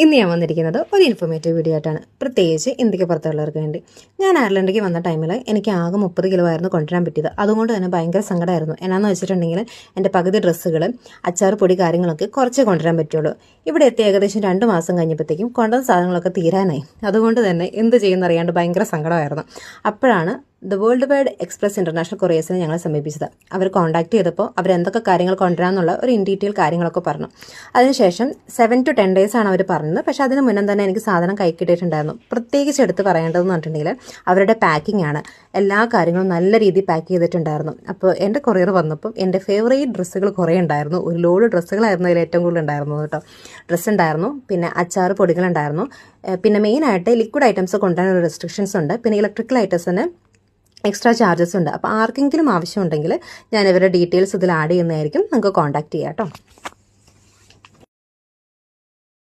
ഇന്ന് ഞാൻ വന്നിരിക്കുന്നത് ഒരു ഇൻഫോർമേറ്റീവ് വീഡിയോ ആയിട്ടാണ്, പ്രത്യേകിച്ച് ഇന്ത്യക്ക് പുറത്തുള്ളവർക്ക് വേണ്ടി. ഞാൻ അയർലൻഡിലേക്ക് വന്ന ടൈമിൽ എനിക്ക് ആകെ 30 കിലോ ആയിരുന്നു കൊണ്ടുവരാൻ പറ്റിയത്. അതുകൊണ്ട് തന്നെ ഭയങ്കര സങ്കടമായിരുന്നു. എന്നാന്ന് വെച്ചിട്ടുണ്ടെങ്കിൽ എൻ്റെ പകുതി ഡ്രസ്സുകൾ, അച്ചാർ പൊടി കാര്യങ്ങളൊക്കെ കുറച്ചേ കൊണ്ടുവരാൻ പറ്റുള്ളൂ. ഇവിടെ എത്തി ഏകദേശം 2 മാസം കഴിഞ്ഞപ്പോഴത്തേക്കും കൊണ്ടുവന്ന സാധനങ്ങളൊക്കെ തീരാനായി. അതുകൊണ്ട് തന്നെ എന്ത് ചെയ്യുന്നറിയാണ്ട് ഭയങ്കര സങ്കടമായിരുന്നു. അപ്പോഴാണ് the world wide express international കൊറിയേഴ്സിനെ ഞങ്ങളെ സമീപിച്ചത്. അവർ കോൺടാക്ട് ചെയ്തപ്പോൾ അവരെന്തൊക്കെ കാര്യങ്ങൾ കൊണ്ടുവരാമെന്നുള്ള ഒരു ഇൻ ഡീറ്റെയിൽ കാര്യങ്ങളൊക്കെ പറഞ്ഞു. അതിനുശേഷം 7 to 10 days ആണ് അവർ പറഞ്ഞത്. പക്ഷേ അതിന് മുന്നേ തന്നെ എനിക്ക് സാധനം കൈ കിട്ടിയിട്ടുണ്ടായിരുന്നു. പ്രത്യേകിച്ച് എടുത്ത് പറയേണ്ടതെന്ന് പറഞ്ഞിട്ടുണ്ടെങ്കിൽ അവരുടെ പാക്കിംഗ് ആണ്. എല്ലാ കാര്യങ്ങളും നല്ല രീതിയിൽ പാക്ക് ചെയ്തിട്ടുണ്ടായിരുന്നു. അപ്പോൾ എൻ്റെ കൊറിയർ വന്നപ്പോൾ എൻ്റെ ഫേവറേറ്റ് ഡ്രസ്സുകൾ കുറേ ഉണ്ടായിരുന്നു. ഒരു ലോഡ് ഡ്രസ്സുകളായിരുന്നു അതിൽ ഏറ്റവും കൂടുതൽ ഉണ്ടായിരുന്നത് കേട്ടോ. ഡ്രസ്സ് ഉണ്ടായിരുന്നു, പിന്നെ അച്ചാർ പൊടികളുണ്ടായിരുന്നു, പിന്നെ മെയിനായിട്ട് ലിക്വിഡ് ഐറ്റംസ് കൊണ്ടുവരാൻ റെസ്ട്രിക്ഷൻസ് ഉണ്ട്, പിന്നെ ഇലക്ട്രിക്കൽ ഐറ്റംസിന് എക്സ്ട്രാ ചാർജസ് ഉണ്ട്. അപ്പോൾ ആർക്കെങ്കിലും ആവശ്യമുണ്ടെങ്കിൽ ഞാൻ ഇവരുടെ ഡീറ്റെയിൽസ് ഇതിൽ ആഡ് ചെയ്യുന്നതായിരിക്കും. നിങ്ങൾക്ക് കോൺടാക്ട് ചെയ്യാം കേട്ടോ.